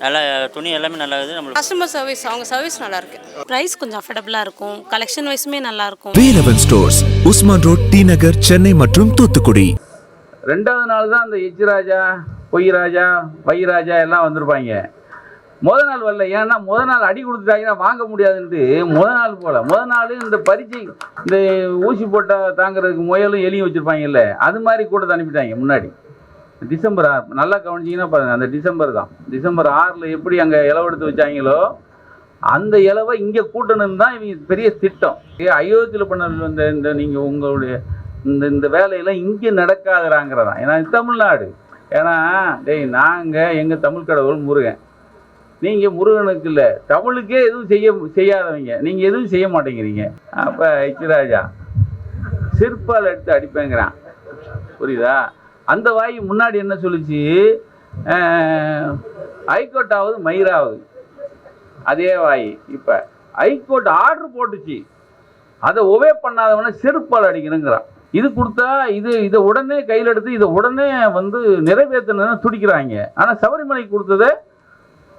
நல்லா துணி எல்லாமே நல்லா இருக்குது. நம்மளுக்கு கஸ்டமர் சர்வீஸ் அவங்க சர்வீஸ் நல்லாயிருக்கு. ப்ரைஸ் கொஞ்சம் அஃபோர்டபுளாக இருக்கும். கலெக்ஷன் வைஸுமே நல்லாயிருக்கும். Velavan stores, Usman road, T Nagar, Chennai மற்றும் தூத்துக்குடி. ரெண்டாவது நாள் தான் அந்த எச் ராஜா, பொய் ராஜா, வை ராஜா எல்லாம் வந்திருப்பாங்க. முதல் நாள் வரல. ஏன்னா முதல் நாள் அடி கொடுத்துட்டாங்கன்னா வாங்க முடியாதுன்ட்டு முதல் நாள் போல. முதல் நாள் இந்த பரீட்சை இந்த ஊசி போட்டால் தாங்கிறதுக்கு முயலும் எலியும் வச்சுருப்பாங்கல்ல, அது மாதிரி கூட அனுப்பிட்டாங்க முன்னாடி. டிசம்பர் 6 நல்லா கவனிச்சிங்கன்னா பாருங்கள், அந்த டிசம்பர் தான். டிசம்பர் 6 எப்படி அங்கே இலவு எடுத்து வச்சாங்களோ அந்த இலவை இங்கே கூட்டணும்னு தான் இவங்க பெரிய திட்டம். அயோத்தியில் பண்ண இந்த நீங்கள் உங்களுடைய இந்த வேலையெல்லாம் இங்கே நடக்காதுறாங்கிறதான். ஏன்னா இது தமிழ்நாடு. ஏன்னா நாங்கள் எங்கள் தமிழ் கடவுள் முருகன், நீங்கள் முருகனுக்கு இல்லை, தமிழுக்கே எதுவும் செய்யாதவங்க, நீங்கள் எதுவும் செய்ய மாட்டேங்கிறீங்க. அப்போ எச் ராஜா சிற்பால் எடுத்து அடிப்பேங்கிறான், புரியுதா? அந்த வாய் முன்னாடி என்ன சொல்லிச்சு, ஹைகோர்ட் ஆகுது மயிராகுது. அதே வாய் இப்போ ஹைகோர்ட் ஆர்டர் போட்டுச்சு, அதை ஒவே பண்ணாதவன செருப்பால் அடிக்கணுங்கிறான். இது கொடுத்தா இதை உடனே கையில் எடுத்து இதை உடனே நிறைவேற்றணும்னு துடிக்கிறாங்க. ஆனால் சபரிமலைக்கு கொடுத்ததை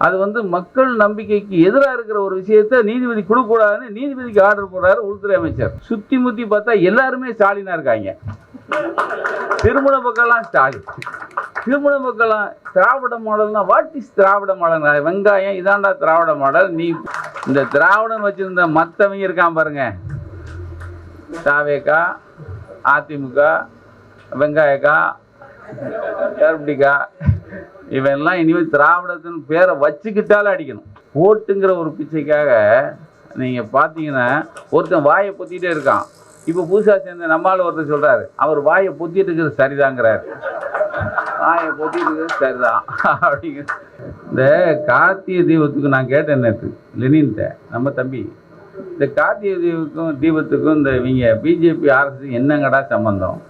அது மக்கள் நம்பிக்கைக்கு எதிராக இருக்கிற ஒரு விஷயத்தை நீதிபதி கொடுக்கக்கூடாதுன்னு நீதிபதிக்கு ஆர்டர் போடுறாரு உள்துறை அமைச்சர். சுற்றி முற்றி பார்த்தா எல்லாருமே ஸ்டாலினா இருக்காங்க. திருமண பக்கம்லாம் ஸ்டாலின், திருமண பக்கம்லாம் திராவிட மாடல்னா வாட் இஸ் திராவிட மாடல்? வெங்காயம் இதாண்டா திராவிட மாடல். நீ இந்த திராவிடம் வச்சிருந்த மற்றவங்க இருக்கான் பாருங்க, தாவேக்கா, அதிமுக, வெங்காயக்கா, கருப்பட்டிக்கா, இவெல்லாம் இனிமேல் திராவிடத்தின் பேரை வச்சுக்கிட்டாலே அடிக்கணும். ஓட்டுங்கிற ஒரு பிச்சைக்காக நீங்கள் பார்த்தீங்கன்னா ஒருத்தன் வாயை பொத்திட்டே இருக்கான். இப்போ புதுசாக சேர்ந்த நம்மளால் ஒருத்தர் சொல்கிறாரு, அவர் வாயை பொத்திட்டு இருக்கிறது சரிதாங்கிறாரு. வாயை பொத்திட்டு இருக்கிறது சரிதான் அப்படிங்கிற. இந்த கார்த்திகை தீபத்துக்கு நான் கேட்டேன் நேற்று லெனின்கிட்ட, நம்ம தம்பி, இந்த கார்த்திகை தீபத்துக்கும் இந்த இவங்க பிஜேபி அரசு என்னங்கடா சம்பந்தம்?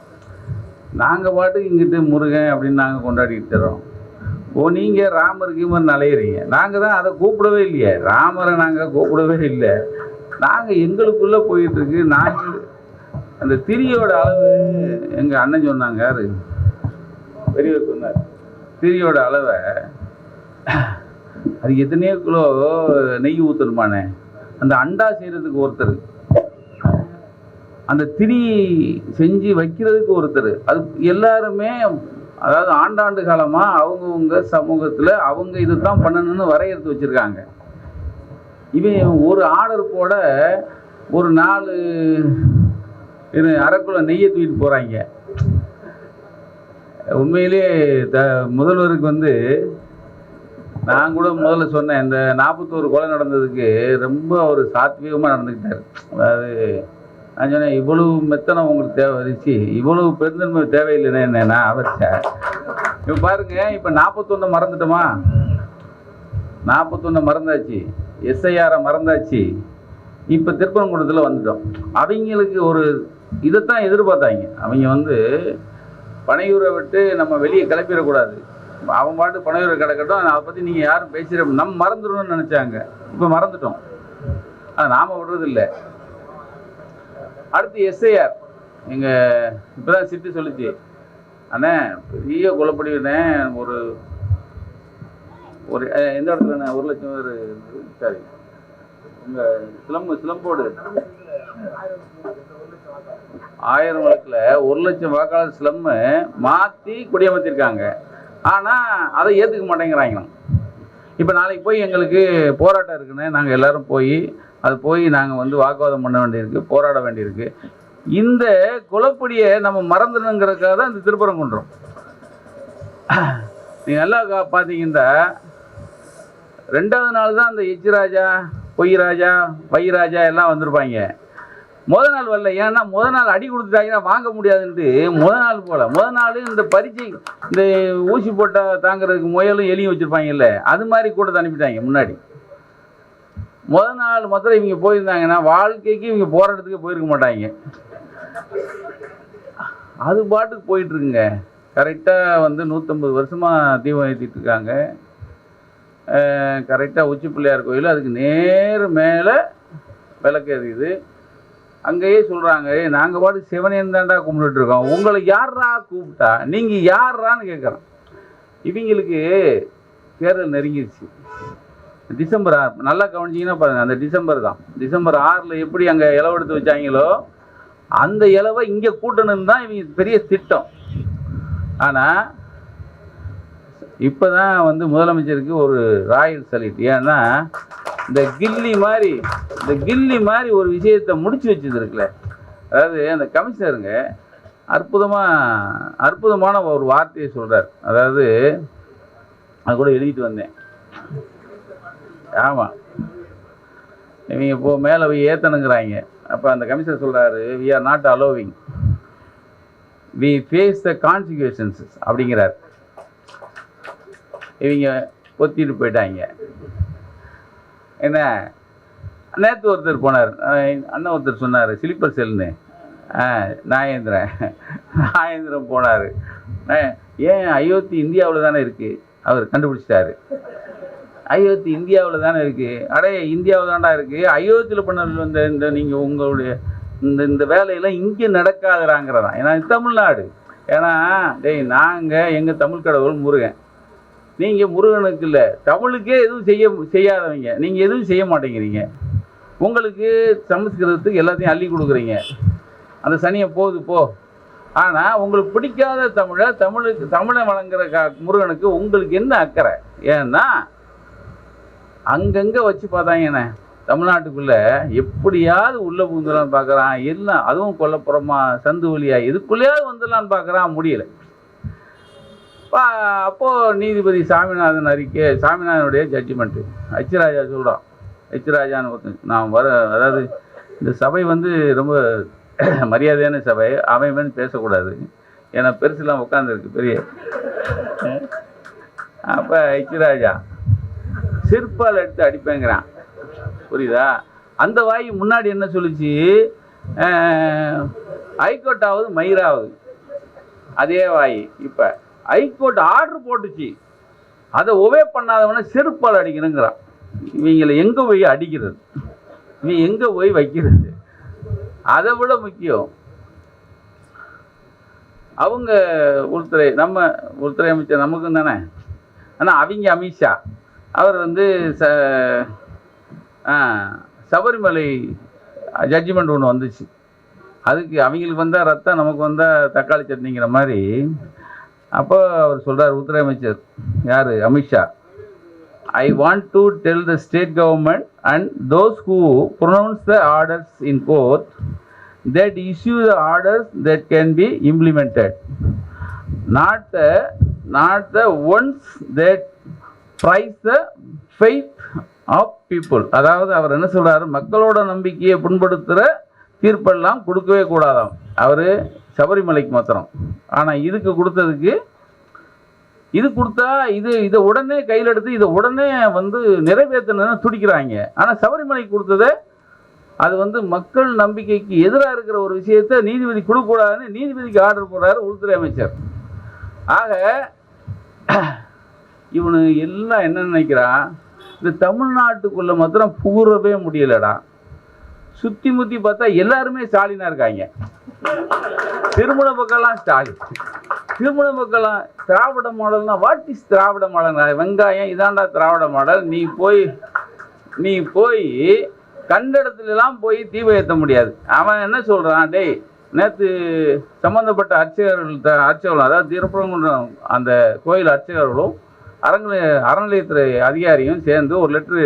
நாங்கள் பாட்டுக்கு இங்கிட்டு முருகன் அப்படின்னு நாங்கள் கொண்டாடிட்டு தரோம். நீங்கள் ராமருக்கு நலையிறீங்க. நாங்கள் தான் அதை கூப்பிடவே இல்லையே, ராமரை நாங்கள் கூப்பிடவே இல்லை. நாங்கள் எங்களுக்குள்ளே போயிட்டுருக்கு. நாங்கள் அந்த திரியோட அளவு எங்கள் அண்ணன் சொன்னாங்க, யார் பெரியவர் சொன்னார், திரியோட அளவை அது எத்தனையோ கிலோ நெய் ஊற்றணுமானே, அந்த அண்டா செய்கிறதுக்கு ஒருத்தர், அந்த திரி செஞ்சு வைக்கிறதுக்கு ஒருத்தர். அது எல்லாருமே அதாவது ஆண்டாண்டு காலமாக அவங்கவுங்க சமூகத்தில் அவங்க இது தான் பண்ணணும்னு வரையறுத்து வச்சுருக்காங்க. இவன் ஒரு ஆர்டர் போட ஒரு 4 அரைக்குள்ள நெய்யை தூக்கிட்டு போகிறாங்க. உண்மையிலே முதல்வருக்கு நான் கூட முதல்ல சொன்னேன், இந்த 41 கொலை நடந்ததுக்கு ரொம்ப ஒரு சாத்வீகமாக நடந்துக்கிட்டார். அதாவது நான் சொன்னேன், இவ்வளவு மெத்தனம் உங்களுக்கு தேவைச்சு, இவ்வளவு பெருந்தன்மை தேவையில்லைன்னு என்னன்னா அவர் சார். இப்போ பாருங்க, இப்போ 41 மறந்துட்டோமா? 41 மறந்தாச்சு, எஸ்ஐஆரை மறந்தாச்சு. இப்போ திருப்பரங்குன்றத்தில் வந்துட்டோம். அவங்களுக்கு ஒரு இதைத்தான் எதிர்பார்த்தாங்க. அவங்க பனையூரை விட்டு நம்ம வெளியே கிளப்பிடக்கூடாது, அவன் பாட்டு பனையூரை கிடக்கட்டும், அதை பற்றி நீங்கள் யாரும் பேசிட நம்ம மறந்துடணும்னு நினச்சாங்க. இப்போ மறந்துட்டோம், ஆனால் நாம் விடுறதில்லை. அடுத்து எஸ்ஐஆர். எங்கள் இப்போ தான் சிட்டு சொல்லிச்சு, அண்ணே பெரிய கொலைப்படினே ஒரு எந்த இடத்துல 1 லட்சம் பேர், சாரி உங்கள் சிலம்போடு 1000 வழக்கில் 1 லட்சம் வாக்காளர் சிலம்பு மாற்றி குடியமர்த்திருக்காங்க. ஆனால் அதை ஏற்றுக்க மாட்டேங்கிறாங்களாம். இப்போ நாளைக்கு போய் எங்களுக்கு போராட்டம் இருக்குன்னு நாங்கள் எல்லோரும் போய் நாங்கள் வாக்குவாதம் பண்ண வேண்டியிருக்கு, போராட வேண்டியிருக்கு. இந்த குலப்படியை நம்ம மறந்துடுங்கிறதுக்காக தான் இந்த திருப்பரங்குன்றம். நீங்கள் நல்லா பார்த்தீங்கன்னா ரெண்டாவது நாள் தான் அந்த எச் ராஜா, பொய் ராஜா, வை ராஜா எல்லாம் வந்திருப்பாங்க. முதல் நாள் வரல. ஏன்னா முதல் நாள் அடி கொடுத்துட்டாங்கன்னா வாங்க முடியாதுன்ட்டு முதல் நாள் போல. முதல் நாள் இந்த பரீட்சை இந்த ஊசி போட்டால் தாங்கிறதுக்கு முயலும் எலியும் வச்சுருப்பாங்கல்ல, அது மாதிரி கூட அனுப்பிட்டாங்க முன்னாடி. முதல் நாள் மாத்திரம் இவங்க போயிருந்தாங்கன்னா வாழ்க்கைக்கு இவங்க போராட்டத்துக்கு போயிருக்க மாட்டாங்க. அது பாட்டுக்கு போயிட்டுருக்குங்க. கரெக்டாக 150 வருஷமாக தீபம் ஏற்றிட்டு இருக்காங்க. கரெக்டாக உச்சி பிள்ளையார் கோயில் அதுக்கு நேர் மேலே விளக்கு எறியுது. அங்கேயே சொல்கிறாங்க, நாங்கள் பாட்டுக்கு சிவனேன்னு தாண்டா கும்பிட்டுருக்கோம், உங்களை யாரா கூப்பிட்டா, நீங்கள் யாரான்னு கேட்குறோம். இவங்களுக்கு தேர்தல் நெருங்கிடுச்சு. டிசம்பர் 6 நல்லா கவனிச்சிங்கன்னா பாருங்கள், அந்த டிசம்பர் தான். டிசம்பர் 6 எப்படி அங்கே இலவு எடுத்து வச்சாங்களோ அந்த இலவை இங்கே கூட்டணுன்னு தான் இவங்க பெரிய திட்டம். ஆனால் இப்போ தான் வந்து முதலமைச்சருக்கு ஒரு ராயல் சல்யூட். ஏன்னா இந்த கில்லி மாதிரி ஒரு விஷயத்தை முடிச்சு வச்சது இருக்குல்ல. அதாவது அந்த கமிஷனருங்க அற்புதமான ஒரு வார்த்தையை சொல்கிறார். அதாவது அது கூட எழுதிட்டு வந்தேன். ஆமாம், இவங்க இப்போ மேலே போய் ஏற்றணுங்கிறாங்க. அப்போ அந்த கமிஷனர் சொல்கிறாரு, we are not allowing, we face the consequences அப்படிங்கிறார். இவங்க பொத்திட்டு போயிட்டாங்க. என்ன நேற்று ஒருத்தர் போனார், அண்ணன் ஒருத்தர் சொன்னார் ஸ்லீப்பர் செல்னு, நாகேந்திரன் போனார். ஏன் அயோத்தி இந்தியாவில் தானே இருக்குது, அவர் கண்டுபிடிச்சிட்டாரு. அயோத்தி இந்தியாவில் தானே இருக்குது. அடே இந்தியாவில் தான்டா இருக்குது. அயோத்தியில் பண்ண இந்த நீங்கள் உங்களுடைய இந்த வேலையெல்லாம் இங்கே நடக்காதுறாங்கிறதான். ஏன்னா தமிழ்நாடு. ஏன்னா நாங்கள் எங்கள் தமிழ் கடவுள் முருகன், நீங்கள் முருகனுக்கு இல்லை, தமிழுக்கே எதுவும் செய்யாதவங்க. நீங்கள் எதுவும் செய்ய மாட்டேங்கிறீங்க. உங்களுக்கு சமஸ்கிருதத்துக்கு எல்லாத்தையும் அள்ளி கொடுக்குறீங்க. அந்த சனியை போகுது போ. ஆனால் உங்களுக்கு பிடிக்காத தமிழை வழங்குற முருகனுக்கு உங்களுக்கு என்ன அக்கறை? ஏன்னா அங்கங்கே வச்சு பார்த்தாங்கண்ணே, தமிழ்நாட்டுக்குள்ளே எப்படியாவது உள்ளே பூந்துடலான்னு பார்க்குறான். எல்லாம் அதுவும் கொல்லப்புறமா சந்து வழியா இதுக்குள்ளேயாவது வந்துடலான்னு பார்க்குறான், முடியலை. அப்போது நீதிபதி சாமிநாதனுடைய ஜட்ஜ்மெண்ட்டு ஹெச்ராஜா சொல்கிறான். ஹெச்ராஜான்னு ஒருத்தன் நான் அதாவது இந்த சபை வந்து ரொம்ப மரியாதையான சபை, அவன் பேசக்கூடாது. ஏன்னா பெருசுலாம் உட்காந்துருக்கு பெரிய. அப்போ ஹெச்ராஜா செருப்பால் எடுத்து அடிப்பேங்கிறான், புரியுதா? அந்த வாய் முன்னாடி என்ன சொல்லிச்சு, ஹைகோர்ட்டாவது மயிராவது. அதே வாய் இப்போ ஹைகோர்ட் ஆர்டர் போட்டுச்சு, அதை ஒவே பண்ணாதவன செருப்பால் அடிக்கணுங்கிறான். இவங்களை எங்கே போய் அடிக்கிறது, இவங்க எங்கே போய் வைக்கிறது? அதை விட முக்கியம், அவங்க உள்துறை அமைச்சர் நமக்கும் தானே. ஆனால் அவங்க அமித்ஷா அவர் வந்து சபரிமலை ஜட்ஜ்மெண்ட் ஒன்று வந்துச்சு. அதுக்கு அவங்களுக்கு வந்தால் ரத்தம், நமக்கு வந்தால் தக்காளி சட்னிங்கிற மாதிரி. அப்போ அவர் சொல்கிறார், உள்துறை அமைச்சர் யார், Amit Shah, I want to tell the state government and those who pronounce the orders in court that issue the orders that can be implemented, not the ones that price the faith of people. அதாவது அவர் என்ன சொல்றாரு, மக்களோட நம்பிக்கையை புண்படுத்துகிற தீர்ப்பெல்லாம் கொடுக்கவே கூடாதாம். அவர் சபரிமலைக்கு மாத்திரம். ஆனால் இதுக்கு கொடுத்ததுக்கு இது கொடுத்தா இதை உடனே கையில் எடுத்து இதை உடனே வந்து நிறைவேற்றணும்னு துடிக்கிறாங்க. ஆனால் சபரிமலைக்கு கொடுத்ததை அது வந்து மக்கள் நம்பிக்கைக்கு எதிராக இருக்கிற ஒரு விஷயத்தை நீதிபதி கொடுக்கக்கூடாதுன்னு நீதிபதிக்கு ஆர்டர் போடுறாரு உள்துறை அமைச்சர். ஆக இவனு எல்லாம் என்ன நினைக்கிறான், இந்த தமிழ்நாட்டுக்குள்ளே மாத்திரம் புகுறவே முடியலடா. சுற்றி முற்றி பார்த்தா எல்லாருமே ஸ்டாலினாக இருக்காங்க. திருமண பக்கம்லாம் ஸ்டாலின், திருமண பக்கம்லாம் திராவிட மாடல்னா வாட் இஸ் திராவிட மாடல்? வெங்காயம் இதாண்டா திராவிட மாடல். நீ போய் கண்ட இடத்துலலாம் போய் தீபம் ஏற்ற முடியாது. அவன் என்ன சொல்கிறான், டேய் நேற்று சம்மந்தப்பட்ட அர்ச்சகர்களும் அதாவது திருப்பரங்குன்றம் அந்த கோயில் அர்ச்சகர்களும் அறநிலையத்துறை அதிகாரியும் சேர்ந்து ஒரு லெட்ரு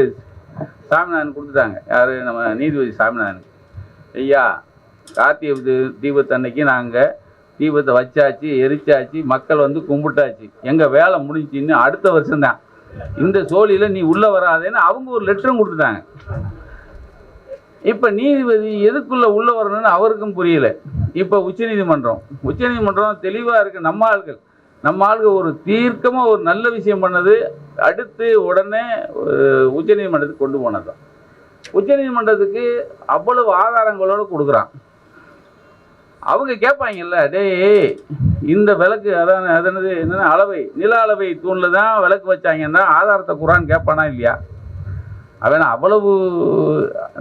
சாமிநாதன் கொடுத்துட்டாங்க. யார், நம்ம நீதிபதி சாமிநாதனுக்கு. ஐயா, கார்த்திகை தீபத்தன்னைக்கு நாங்கள் தீபத்தை வச்சாச்சு, எரிச்சாச்சு, மக்கள் வந்து கும்பிட்டாச்சு, எங்கள் வேலை முடிஞ்சின்னு அடுத்த வருஷம்தான் இந்த சோழியில் நீ உள்ளே வராதேன்னு அவங்க ஒரு லெட்டரும் கொடுத்துட்டாங்க. இப்போ நீதிபதி எதுக்குள்ளே உள்ளே வரணும்னு அவருக்கும் புரியல. இப்போ உச்சநீதிமன்றம் தெளிவாக இருக்குது. நம்ம ஆள்கள் ஒரு தீர்க்கமாக ஒரு நல்ல விஷயம் பண்ணது, அடுத்து உடனே உச்சநீதிமன்றத்துக்கு கொண்டு போனது தான். உச்சநீதிமன்றத்துக்கு அவ்வளவு ஆதாரங்களோடு கொடுக்குறான். அவங்க கேட்பாங்கல்ல, டேய் இந்த விளக்கு அதனது என்னென்ன நில அளவை தூணில் தான் விளக்கு வச்சாங்கன்னா ஆதாரத்தை குரான் கேட்பானா இல்லையா? அவன் அவ்வளவு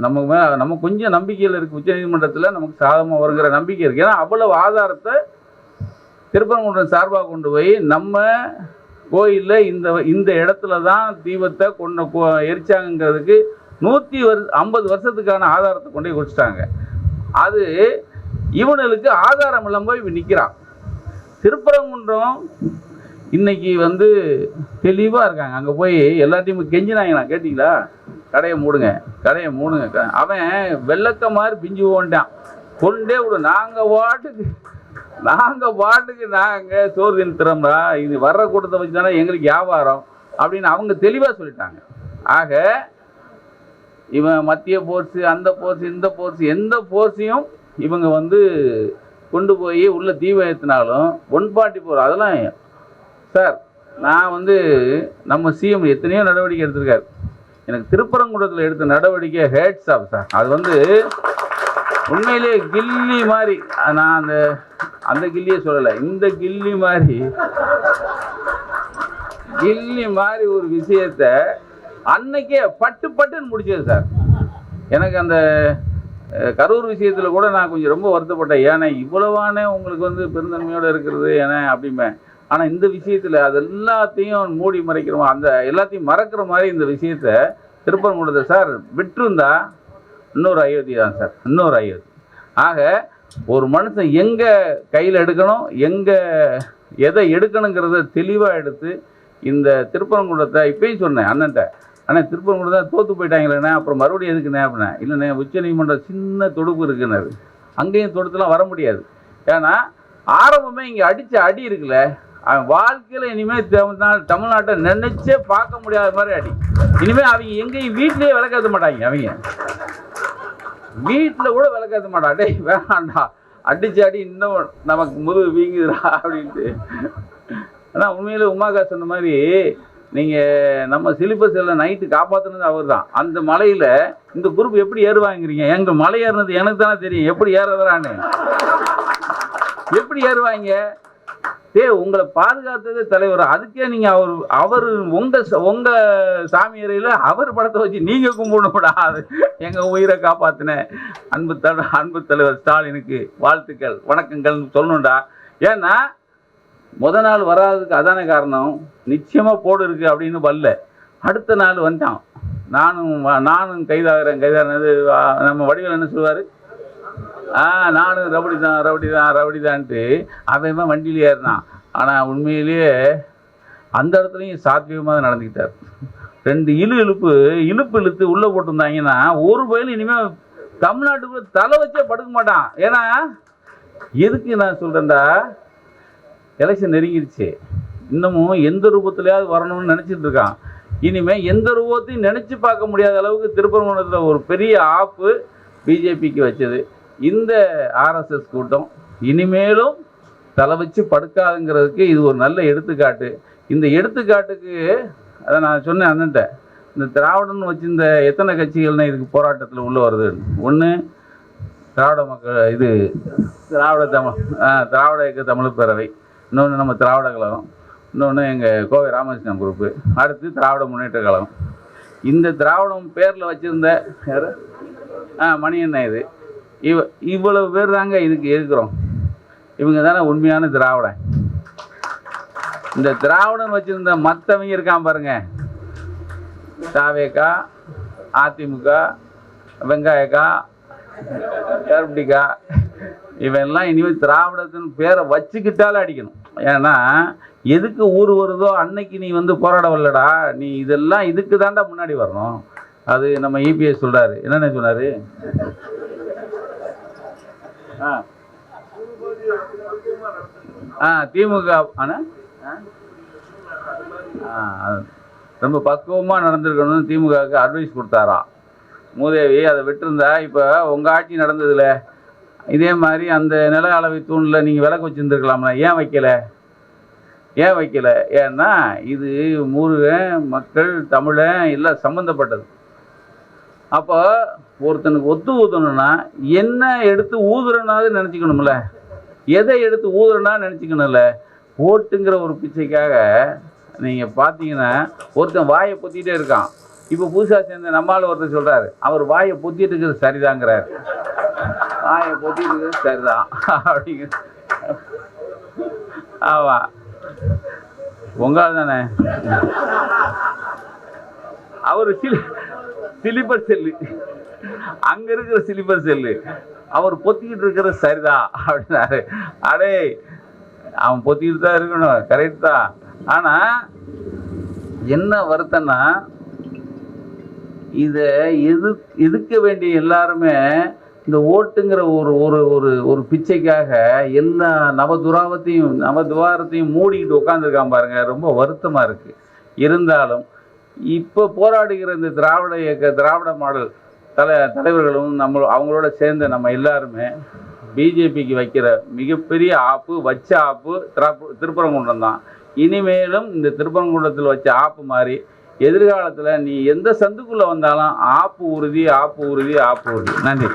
நம்ம கொஞ்சம் நம்பிக்கையில் இருக்குது. உச்சநீதிமன்றத்தில் நமக்கு சாதகமாக வருகிற நம்பிக்கை இருக்குது. ஏன்னா அவ்வளவு ஆதாரத்தை திருப்பரங்குன்றம் சார்பாக கொண்டு போய் நம்ம கோயிலில் இந்த இடத்துல தான் தீபத்தை எரிச்சாங்கிறதுக்கு 150 வருஷத்துக்கான ஆதாரத்தை கொண்டு போய் குடிச்சிட்டாங்க. அது இவனுக்கு ஆதாரம் இல்லாமல் போய் இவன் நிற்கிறான். திருப்பரங்குன்றம் இன்னைக்கு தெளிவாக இருக்காங்க. அங்கே போய் எல்லாத்தையும் கெஞ்சினாங்களா, கேட்டிங்களா? கடையை மூடுங்க, கடையை மூடுங்க. அவன் வெள்ளக்க மாதிரி பிஞ்சு போன்ட்டான். கொண்டே விடு, நாங்கள் பாட்டுக்கு நாங்கள் சோறு தின்னுறோம்டா, இது வர்ற கூட்டத்தை வச்சு தானே எங்களுக்கு வியாபாரம் அப்படின்னு அவங்க தெளிவாக சொல்லிட்டாங்க. ஆக இவன் மத்திய போர்ஸு, அந்த போர்ஸு, இந்த போர்ஸு, எந்த போர்ஸையும் இவங்க கொண்டு போய் உள்ள தீபம் ஏற்றினாலும் 144 அதெல்லாம் சார். நான் நம்ம சிஎம் எத்தனையோ நடவடிக்கை எடுத்திருக்காரு. எனக்கு திருப்பரங்குன்றத்தில் எடுத்த நடவடிக்கை ஹேட்ஸ் ஆஃப் சார். அது உண்மையிலே கில்லி மாதிரி. நான் அந்த கில்லியே சொல்லலை, இந்த கில்லி மாதிரி ஒரு விஷயத்த அன்னைக்கே பட்டுன்னு முடிச்சது சார். எனக்கு அந்த கரூர் விஷயத்தில் கூட நான் கொஞ்சம் ரொம்ப வருத்தப்பட்டேன். ஏன்னா இவ்வளவானே உங்களுக்கு பெருந்தன்மையோடு இருக்கிறது ஏன்னா அப்படிம்பேன். ஆனால் இந்த விஷயத்தில் அது எல்லாத்தையும் மூடி மறைக்கிறோம், அந்த எல்லாத்தையும் மறக்கிற மாதிரி இந்த விஷயத்தை திருப்பரங்குன்றத்தை சார் விட்டுருந்தா இன்னொரு அயோத்தி தான் சார், இன்னொரு அயோத்தி. ஆக ஒரு மனுஷன் எங்கே கையில் எடுக்கணும், எங்கே எதை எடுக்கணுங்கிறத தெளிவாக எடுத்து இந்த திருப்பரங்குன்றத்தை இப்பயும் சொன்னேன் அண்ணன்ட்ட, ஆனால் திருப்பரங்குன்றத்தை தோற்று போயிட்டாங்களேண்ணே, அப்புறம் மறுபடியும் எதுக்குண்ணே அப்படின்னா, இல்லைண்ணே உச்சநீதிமன்றம் சின்ன தொடுப்பு இருக்குன்னாரு. அங்கேயும் தொடுத்துலாம் வர முடியாது. ஏன்னா ஆரம்பமே இங்கே அடித்த அடி இருக்குல்ல, அவன் வாழ்க்கையில் இனிமேல் தமிழ்நாட்டை நினைச்சே பார்க்க முடியாத மாதிரி அடி. இனிமேல் அவங்க எங்கேயும் வீட்லேயே விளக்காத மாட்டாங்க. அவங்க வீட்டில் கூட விளக்காத மாட்டான். டேய் வேணாண்டா, அடிச்சு அடி இன்னும் நமக்கு முதுகு வீங்குதுடா அப்படின்ட்டு. ஆனால் உண்மையிலே உமாக்கா சொன்ன மாதிரி நீங்கள் நம்ம சிலிப்பர் செல்ல நைட்டு காப்பாற்றுனது அவர் தான். அந்த மலையில் இந்த குரூப் எப்படி ஏறுவாங்கிறீங்க? எங்கள் மலை ஏறினது எனக்கு தானே தெரியும், எப்படி ஏறுறான்னு. எப்படி ஏறுவாங்க? உங்களை பாதுகாத்தது தலைவர். அதுக்கே நீங்கள் அவர் உங்கள் சாமியறையில் அவர் படத்தை வச்சு நீங்கள் கும்பிடக்கூடாது. எங்கள் உயிரை காப்பாற்றின அன்பு தலைவர் ஸ்டாலினுக்கு வாழ்த்துக்கள் வணக்கங்கள்னு சொல்லணும்டா. ஏன்னா முத நாள் வராதுக்கு அதான காரணம். நிச்சயமாக போடு இருக்கு அப்படின்னு வரல. அடுத்த நாள் வந்துட்டான். நானும் கைதாகிறது நம்ம வடிவேல் என்ன சொல்லுவார், நானும் ரவுடிதான்ட்டு அவன் வண்டியில் ஏறினான். ஆனால் உண்மையிலேயே அந்த இடத்துலையும் சாத்வீகமாக தான் நடந்துக்கிட்டார். 2 இழுத்து உள்ளே போட்டிருந்தாங்கன்னா ஒரு பயிலும் இனிமேல் தமிழ்நாட்டுக்குள்ள தலை வச்சே படுக்க மாட்டான். ஏன்னா எதுக்கு நான் சொல்கிறேன்டா, எலெக்ஷன் நெருங்கிடுச்சு. இன்னமும் எந்த ரூபத்துலையாவது வரணும்னு நினச்சிட்டு இருக்கான். இனிமேல் எந்த ரூபத்தையும் நினச்சி பார்க்க முடியாத அளவுக்கு திருப்பரங்குன்றத்தில் ஒரு பெரிய ஆப்பு பிஜேபிக்கு வச்சது. இந்த ஆர்எஸ்எஸ் கூட்டம் இனிமேலும் தலை வச்சு படுக்காதுங்கிறதுக்கு இது ஒரு நல்ல எடுத்துக்காட்டு. இந்த எடுத்துக்காட்டுக்கு அதை நான் சொன்னேன் அண்ணன்ட்ட, இந்த திராவிடன்னு வச்சிருந்த எத்தனை கட்சிகள்னா இதுக்கு போராட்டத்தில் உள்ளே வருது. ஒன்று திராவிட மக்கள், திராவிட இயக்க தமிழ் பேரவை, இன்னொன்று நம்ம திராவிட கழகம், இன்னொன்று எங்கள் கோவை ராமகிருஷ்ணன் குரூப்பு, அடுத்து திராவிட முன்னேற்ற கழகம். இந்த திராவிடம் பேரில் வச்சுருந்த யார் மணியண்ணா, இது இவ்வளவு பேர் தாங்க இதுக்கு இருக்கிறோம். இவங்க தானே உண்மையான திராவிடன். இந்த திராவிடன் வச்சுருந்த மற்றவங்க இருக்கான் பாருங்க, தாவேக்கா, அதிமுக, வெங்காயக்கா, கருப்பட்டிக்கா, இவெல்லாம் இனிமேல் திராவிடத்தின் பேரை வச்சுக்கிட்டாலும் அடிக்கணும். ஏன்னா எதுக்கு ஊர் வருதோ அன்னைக்கு நீ போராட வரலடா, நீ இதெல்லாம் இதுக்கு தாண்டா முன்னாடி வரணும். அது நம்ம இபிஎஸ் சொல்கிறாரு. என்னென்ன சொன்னார்? திமுக ரொம்ப பக்குவமாக நடந்திருக்கணும்னு திமுகவுக்கு அட்வைஸ் கொடுத்தாராம் மூதேவி. அதை விட்டுருந்தா இப்போ உங்கள் ஆட்சி நடந்ததில்ல, இதே மாதிரி அந்த நில அளவை தூணில் நீங்கள் விளக்கு வச்சுருந்துருக்கலாம்ல, ஏன் வைக்கலை? ஏன்னா இது முருகன் மக்கள் தமிழன் எல்லாம் சம்மந்தப்பட்டது. அப்போ ஒருத்தனுக்கு ஒத்து ஊற்றணும்னா என்ன எடுத்து ஊதுறனாவது நினச்சிக்கணும்ல, எதை எடுத்து ஊதுறனா நினச்சிக்கணும்ல. ஓட்டுங்கிற ஒரு பிச்சைக்காக நீங்கள் பார்த்தீங்கன்னா ஒருத்தன் வாயை பொத்திக்கிட்டே இருக்கான். இப்போ புதுசாக சேர்ந்த நம்மால் ஒருத்தர் சொல்கிறாரு, அவர் வாயை பொத்திட்டு இருக்கிறது சரிதாங்கிறார். வாயை பொத்திட்டு இருக்கிறது சரிதான் அப்படிங்கிற. ஆமாம், உங்கால் தானே அவர் சிலிப்பர் செல்லு, அங்க இருக்கிற சிலிப்பர் செல்லு, அவர் பொத்திக்கிட்டு இருக்கிற சரிதான் அப்படின்னாரு. அடே அவன் பொத்திக்கிட்டு தான் இருக்கணும், கரெக்ட் தான். ஆனா என்ன வருத்தம்னா இதை எதிர்க்க வேண்டிய எல்லாருமே இந்த ஓட்டுங்கிற ஒரு ஒரு ஒரு ஒரு பிச்சைக்காக எல்லா நவதுவாரத்தையும் மூடிக்கிட்டு உட்காந்துருக்கான் பாருங்க. ரொம்ப வருத்தமாக இருக்குது. இருந்தாலும் இப்போ போராடுகிற இந்த திராவிட இயக்க திராவிட மாடல் தலைவர்களும் அவங்களோட சேர்ந்த நம்ம எல்லாருமே பிஜேபிக்கு வைக்கிற மிகப்பெரிய ஆப்பு வச்ச ஆப்பு திருப்பரங்குன்றம் தான். இனிமேலும் இந்த திருப்பரங்குன்றத்தில் வச்ச ஆப்பு மாதிரி எதிர்காலத்தில் நீ எந்த சந்துக்குள்ளே வந்தாலும் ஆப்பு உறுதி, ஆப்பு உறுதி, ஆப்பு உறுதி. நன்றி.